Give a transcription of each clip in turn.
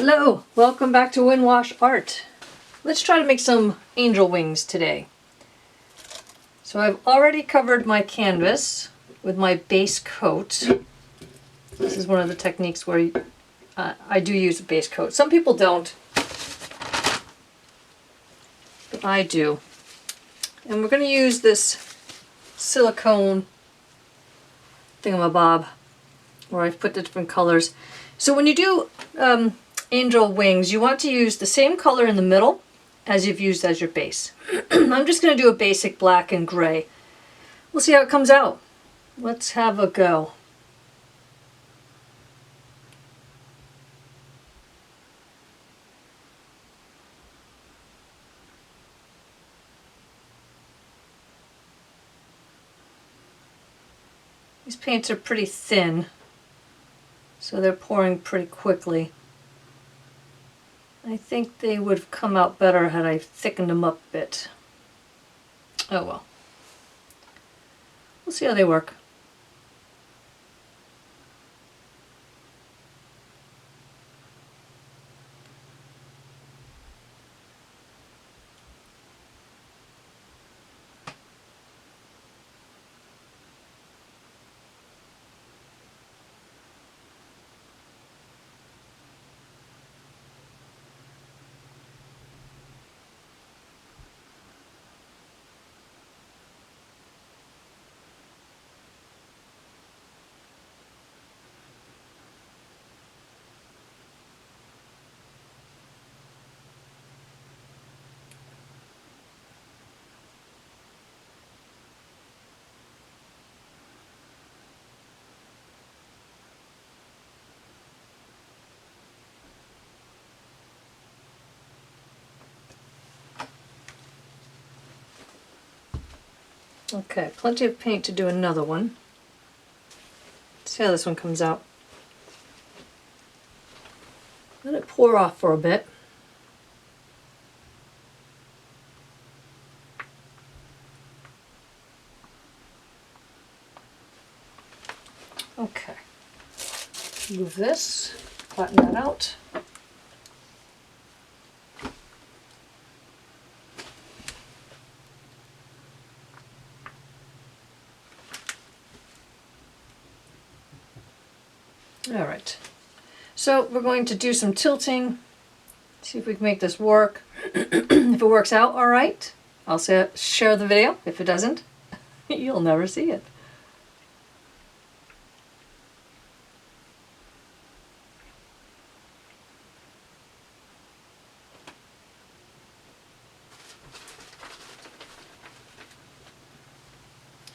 Hello, welcome back to Windwash Art. Let's try to make some angel wings today. So I've already covered my canvas with my base coat. This is one of the techniques where I do use a base coat. Some people don't, but I do. And we're going to use this silicone thingamabob where I've put the different colors. So when you do angel wings, you want to use the same color in the middle as you've used as your base. I'm just going to do a basic black and gray. We'll see how it comes out. Let's have a go. These paints are pretty thin, so they're pouring pretty quickly. I think they would have come out better had I thickened them up a bit. Oh well. We'll see how they work. Okay, plenty of paint to do another one. Let's see how this one comes out. Let it pour off for a bit. Okay. Move this, flatten that out. All right, so we're going to do some tilting, see if we can make this work. If it works out all right, I'll share the video. If it doesn't, you'll never see it.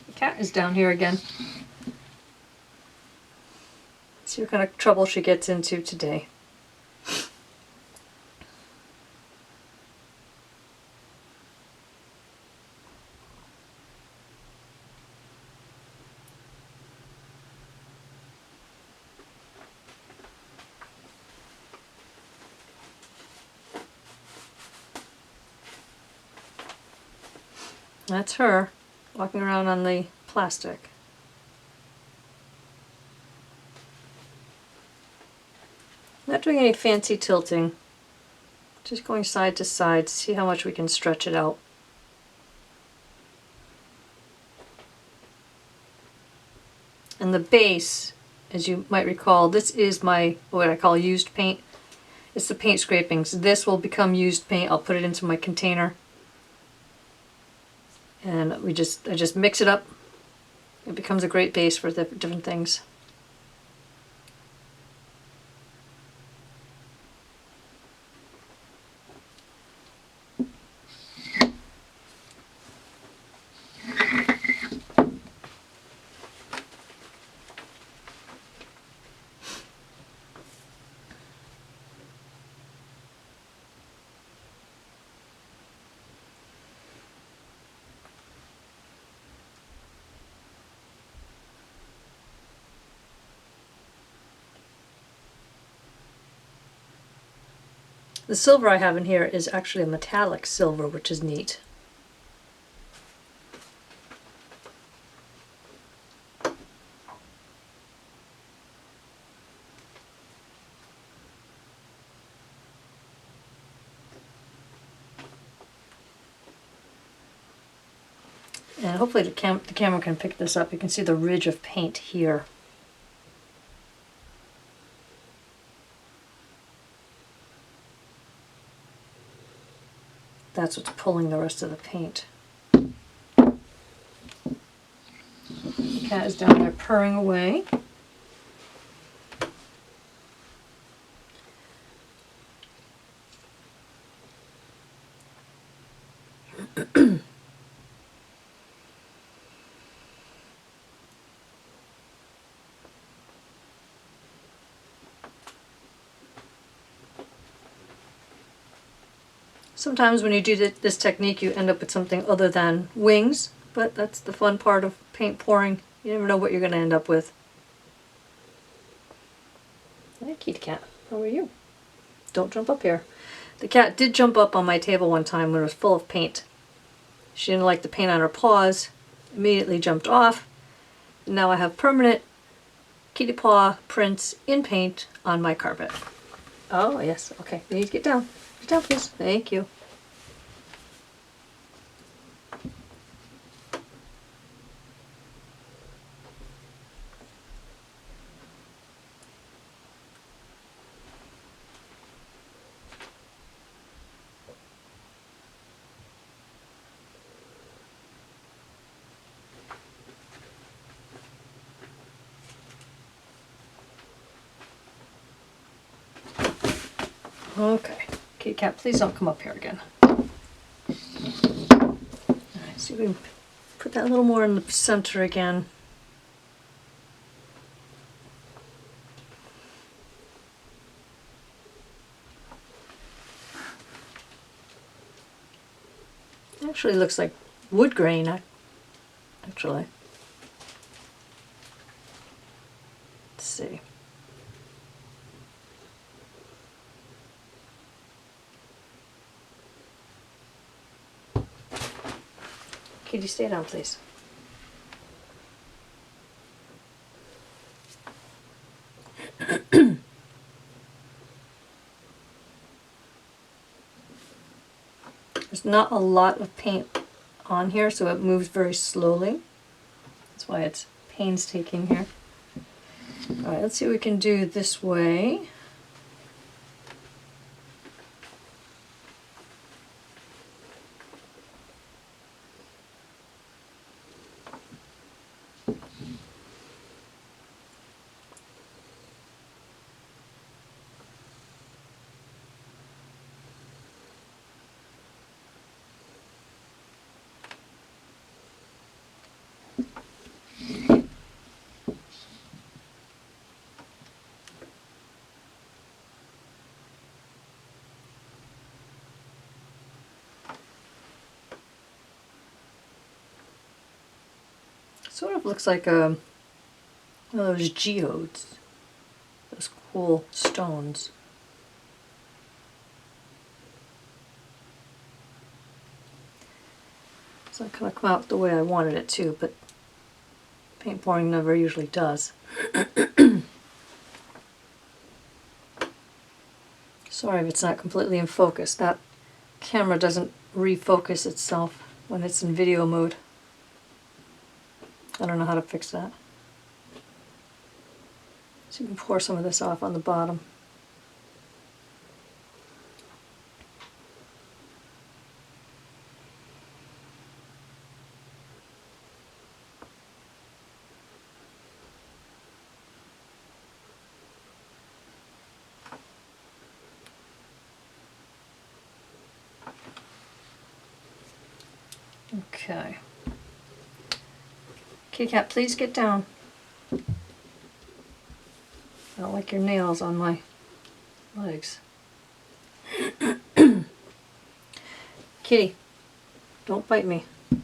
The cat is down here again. See what kind of trouble she gets into today. That's her walking around on the plastic. Not doing any fancy tilting, just going side to side to see how much we can stretch it out. And the base, as you might recall, this is my, what I call used paint. It's the paint scrapings. This will become used paint. I'll put it into my container. And I just mix it up. It becomes a great base for the different things. The silver I have in here is actually a metallic silver, which is neat. And hopefully the camera can pick this up. You can see the ridge of paint here. That's what's pulling the rest of the paint. The cat is down there purring away. Sometimes when you do this technique, you end up with something other than wings, but that's the fun part of paint pouring. You never know what you're going to end up with. Hi, kitty cat. How are you? Don't jump up here. The cat did jump up on my table one time when it was full of paint. She didn't like the paint on her paws, immediately jumped off. And now I have permanent kitty paw prints in paint on my carpet. Oh, yes. Okay, you need to get down. Get down, please. Thank you. Okay. Kitty cat, please don't come up here again. Alright, see if we can put that a little more in the center again. Actually looks like wood grain, actually. Let's see. Kitty, stay down, please. There's not a lot of paint on here, so it moves very slowly. That's why it's painstaking here. Alright, let's see what we can do this way. Sort of looks like one of those geodes, those cool stones. It's not going to come out the way I wanted it to, but paint pouring never usually does. Sorry if it's not completely in focus. That camera doesn't refocus itself when it's in video mode. I don't know how to fix that. So you can pour some of this off on the bottom. Okay. Kitty cat, please get down. I don't like your nails on my legs. Kitty, don't bite me. I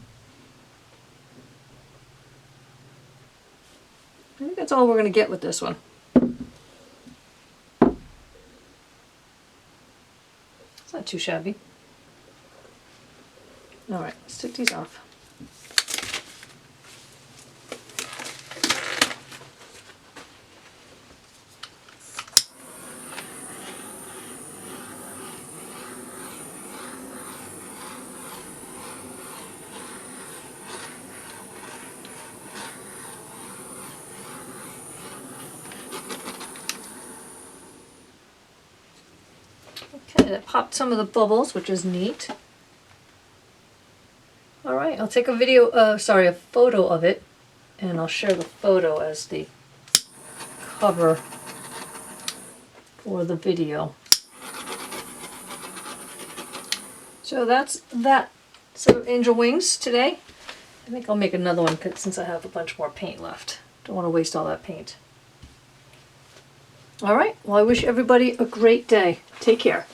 think that's all we're going to get with this one. It's not too shabby. Alright, let's take these off. And it popped some of the bubbles, which is neat. Alright, I'll take a a photo of it, and I'll share the photo as the cover for the video. So that's that set of angel wings today. I think I'll make another one since I have a bunch more paint left. Don't want to waste all that paint. Alright, well I wish everybody a great day. Take care.